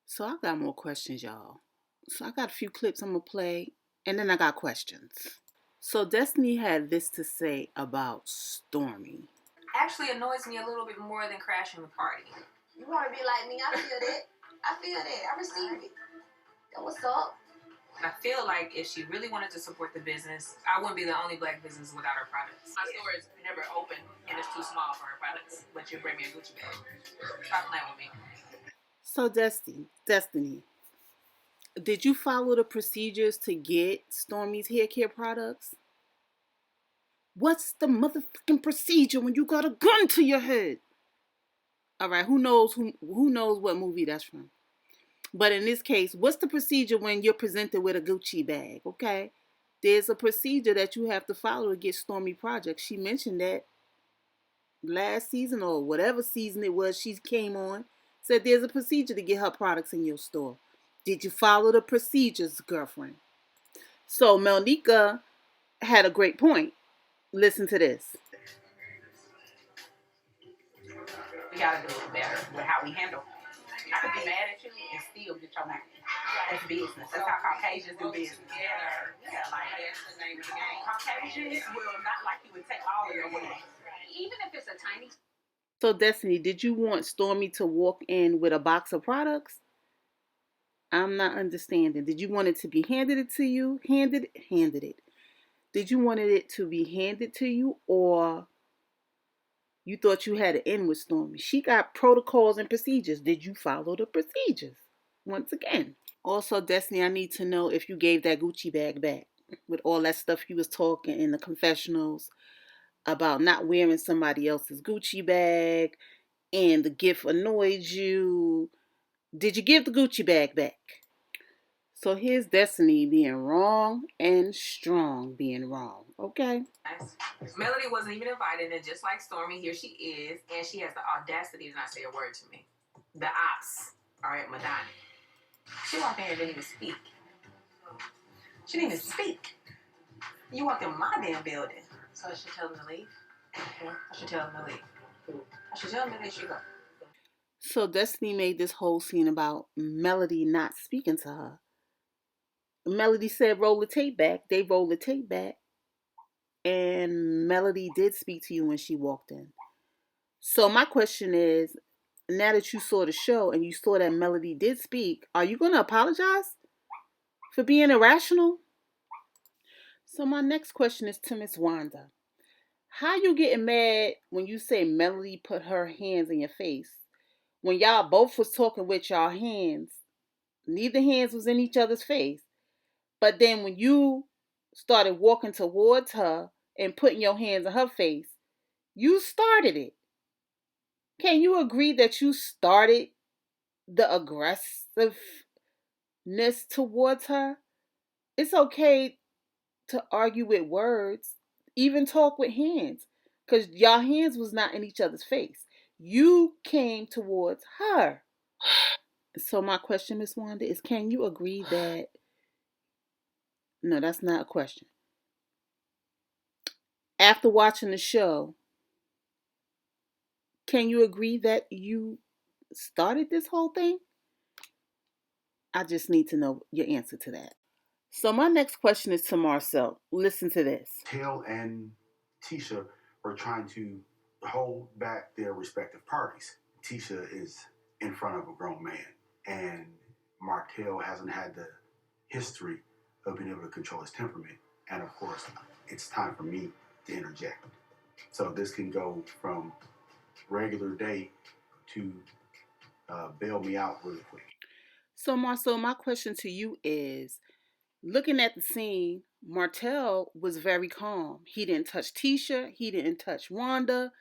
So I got more questions, y'all. So I got a few clips I'm gonna play, and then I got questions. So Destiny had this to say about Stormy. Actually annoys me a little bit more than crashing the party. You want to be like me? I feel that. I feel that. I receive it. That what's up? I feel like if she really wanted to support the business, I wouldn't be the only black business without her products. My store is never open and it's too small for her products, but you bring me a Gucci bag. Stop playing with me. So Destiny, did you follow the procedures to get Stormy's hair care products? What's the motherfucking procedure when you got a gun to your head? All right, who knows what movie that's from? But in this case, what's the procedure when you're presented with a Gucci bag? Okay, there's a procedure that you have to follow to get Stormy projects. She mentioned that last season or whatever season it was she came on. Said there's a procedure to get her products in your store. Did you follow the procedures, girlfriend? So Melnika had a great point. Listen to this. We gotta do it better with how we handle. I could be mad at you and still get your money. That's business. That's how Caucasians do business. Yeah, like that's the name of the game. Caucasians will not like you would take all of your money. Even if it's a tiny. So Destiny, did you want Stormy to walk in with a box of products? I'm not understanding. Did you want it to be handed it to you? Handed it. Did you wanted it to be handed to you, or you thought you had an in with Stormy? She got protocols and procedures. Did you follow the procedures? Once again. Also, Destiny, I need to know if you gave that Gucci bag back with all that stuff you was talking in the confessionals about not wearing somebody else's Gucci bag and the gift annoyed you. Did you give the Gucci bag back? So here's Destiny being wrong and Strong being wrong. Okay? Melody wasn't even invited, and just like Stormy, here she is, and she has the audacity to not say a word to me. The ops are at Madonna. She walked in here and didn't even speak. She didn't even speak. You walked in my damn building. So I should tell them to leave? Yeah, I should tell them to leave. I should tell them that they should go. So Destiny made this whole scene about Melody not speaking to her. Melody said roll the tape back. They rolled the tape back. And Melody did speak to you when she walked in. So my question is, now that you saw the show and you saw that Melody did speak, are you going to apologize for being irrational? So my next question is to Miss Wanda. How you getting mad when you say Melody put her hands in your face? When y'all both was talking with y'all hands, neither hands was in each other's face. But then when you started walking towards her and putting your hands in her face, you started it. Can you agree that you started the aggressiveness towards her? It's okay to argue with words, even talk with hands, because y'all hands was not in each other's face. You came towards her. So my question, Miss Wanda, is can you agree that... No, that's not a question. After watching the show, can you agree that you started this whole thing? I just need to know your answer to that. So my next question is to Marcel. Listen to this. Tail and Tisha are trying to hold back their respective parties. Tisha is in front of a grown man, and Martell hasn't had the history of being able to control his temperament. And of course, it's time for me to interject. So this can go from regular day to bail me out really quick. So Marcel, my question to you is, looking at the scene, Martell was very calm. He didn't touch Tisha. He didn't touch Wanda.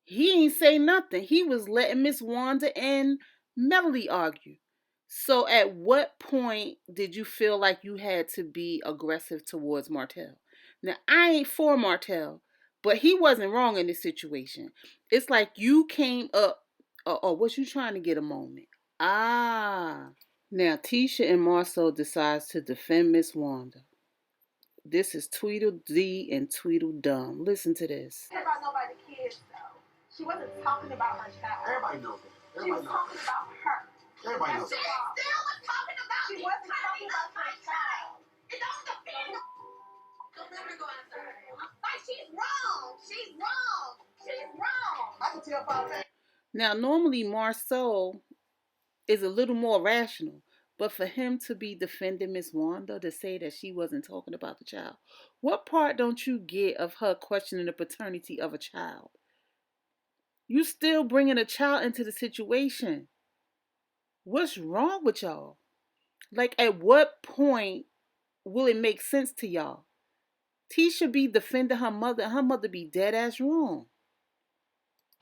He ain't say nothing. He was letting Miss Wanda and Melody argue. So at what point did you feel like you had to be aggressive towards Martell? Now, I ain't for Martell, but he wasn't wrong in this situation. It's like you came up, or was you trying to get a moment? Ah. Now, Tisha and Marcel decides to defend Miss Wanda. This is Tweedledee and Tweedledum. Listen to this. What about nobody kids though? She wasn't talking about her child. Everybody knows that. She was talking about her. Everybody And knows she still was talking about the attorney of my child. It don't defend. Don't let her go outside. Like, she's wrong. She's wrong. She's wrong. I can tell by that. Now, normally Marceau is a little more rational, but for him to be defending Miss Wanda to say that she wasn't talking about the child, what part don't you get of her questioning the paternity of a child? You still bringing a child into the situation. What's wrong with y'all? Like, at what point will it make sense to y'all? Tisha be defending her mother, and her mother be dead ass wrong.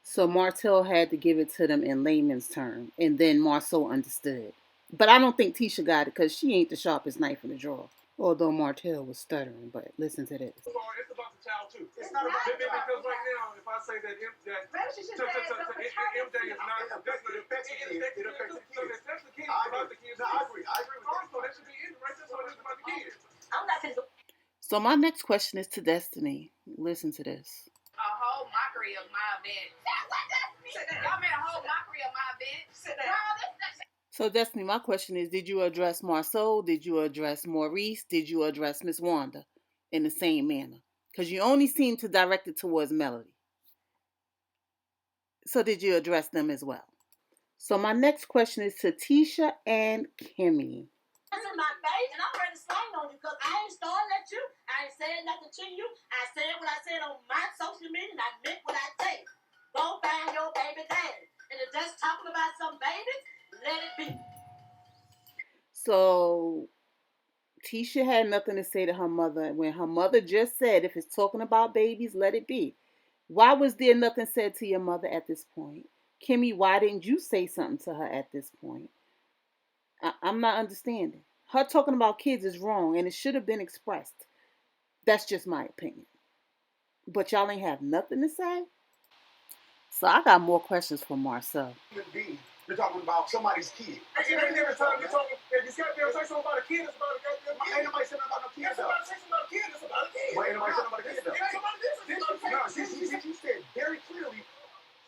So Martell had to give it to them in layman's term, and then Marceau understood. But I don't think Tisha got it because she ain't the sharpest knife in the drawer. Although Martell was stuttering, but listen to this. It's about the child too. It's not about because right now, if I say that MJ is not it affects the kids. So that's the kids. About the kids. I agree. I agree with that. So that should be it, right? That's what it's about the kids. I'm not gonna. So my next question is to Destiny. Listen to this. A whole mockery of my event. Y'all made a whole mockery of my event. Sit down. So Destiny, my question is, did you address Marceau? Did you address Maurice? Did you address Miss Wanda in the same manner? Because you only seem to direct it towards Melody. So did you address them as well? So my next question is to Tisha and Kimmy. That's in my face, and I'm ready to slang on you because I ain't starting at you. I ain't saying nothing to you. I said what I said on my social media, and I meant what I say. Go find your baby daddy. And if that's talking about some babies, let it be. So Tisha had nothing to say to her mother when her mother just said, if it's talking about babies, let it be. Why was there nothing said to your mother at this point? Kimmy, why didn't you say something to her at this point? I'm not understanding. Her talking about kids is wrong and it should have been expressed. That's just my opinion. But y'all ain't have nothing to say? So I got more questions for Marcel. You're talking about somebody's kid. Every time you're talking, if you say something about a kid, it's about a goddamn kid. Ain't nobody saying about no kid, though. Somebody say something about a kid, it's about a kid. Well, ain't nobody saying about a kid, though. No, she said very clearly,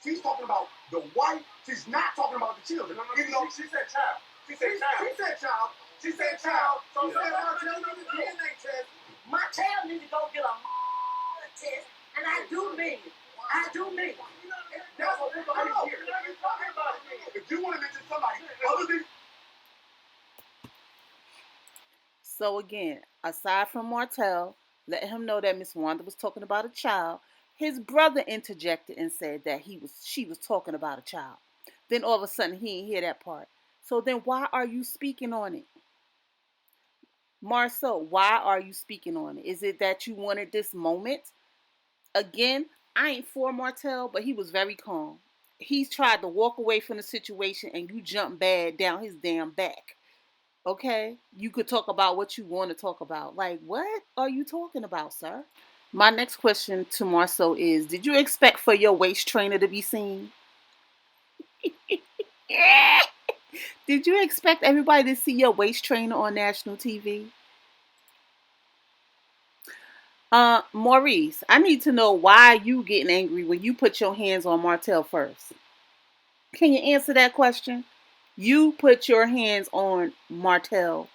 she's talking about the wife. She's not talking about the children. Even though She said child. She said child. She said child. She said child. So She said Martell needs a DNA test. Martell need to go get a test, and I do mean it. I do mean it. That's what people are here. If you want to mention somebody other than. So again, aside from Martell, let him know that Miss Wanda was talking about a child. His brother interjected and said that she was talking about a child. Then all of a sudden he didn't hear that part. So then why are you speaking on it? Marceau, why are you speaking on it? Is it that you wanted this moment? Again, I ain't for Martell, but he was very calm. He's tried to walk away from the situation and you jump bad down his damn back. Okay? You could talk about what you want to talk about. Like, what are you talking about, sir? My next question to Marceau is, did you expect for your waist trainer to be seen? Did you expect everybody to see your waist trainer on national TV? Maurice, I need to know why you getting angry when you put your hands on Martell first. Can you answer that question? You put your hands on Martell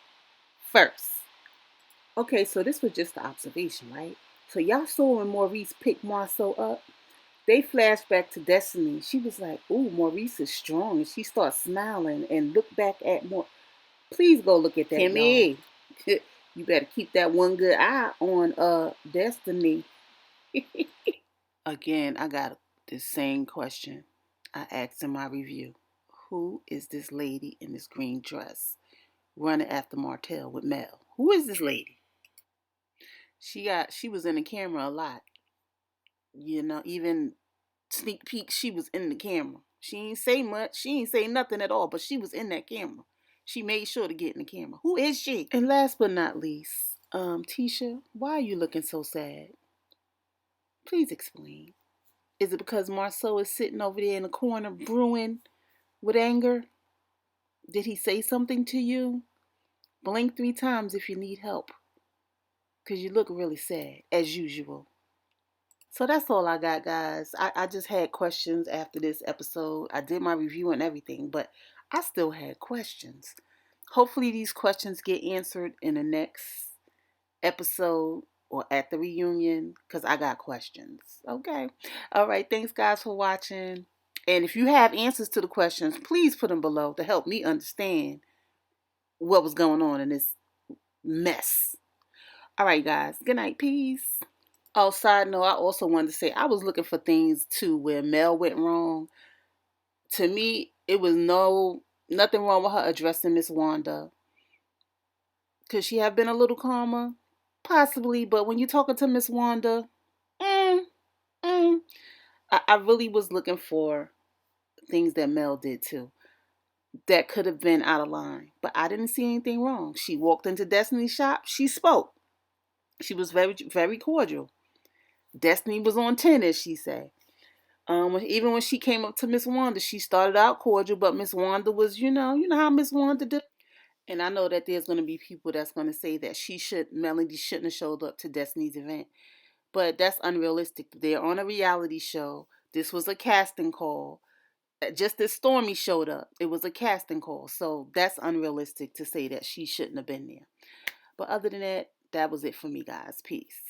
first. Okay, so this was just the observation, right? So y'all saw when Maurice picked Marceau up, they flashed back to Destiny. She was like, ooh, Maurice is strong. And she starts smiling and looked back at more. Please go look at that, Kimmy. You better keep that one good eye on Destiny. Again, I got the same question I asked in my review. Who is this lady in this green dress running after Martell with Mel? Who is this lady? She was in the camera a lot. You know, even sneak peek, she was in the camera. She ain't say much. She ain't say nothing at all, but she was in that camera. She made sure to get in the camera. Who is she? And last but not least, Tisha, why are you looking so sad? Please explain. Is it because Marceau is sitting over there in the corner brewing with anger? Did he say something to you? Blink 3 times if you need help. Because you look really sad, as usual. So that's all I got, guys. I just had questions after this episode. I did my review and everything, but I still had questions. Hopefully, these questions get answered in the next episode or at the reunion because I got questions. Okay. All right. Thanks, guys, for watching. And if you have answers to the questions, please put them below to help me understand what was going on in this mess. All right, guys. Good night. Peace. Oh, side note, I also wanted to say I was looking for things too where Mel went wrong. To me, it was nothing wrong with her addressing Miss Wanda. Could she have been a little calmer? Possibly, but when you're talking to Miss Wanda, mm, mm, I really was looking for things that Mel did too that could have been out of line. But I didn't see anything wrong. She walked into Destiny's shop. She spoke. She was very, very cordial. Destiny was on 10, as she said. Even when she came up to Miss Wanda, she started out cordial, but Miss Wanda was, you know how Miss Wanda did. And I know that there's going to be people that's going to say that Melody shouldn't have showed up to Destiny's event. But that's unrealistic. They're on a reality show. This was a casting call. Just as Stormy showed up, it was a casting call. So that's unrealistic to say that she shouldn't have been there. But other than that, that was it for me, guys. Peace.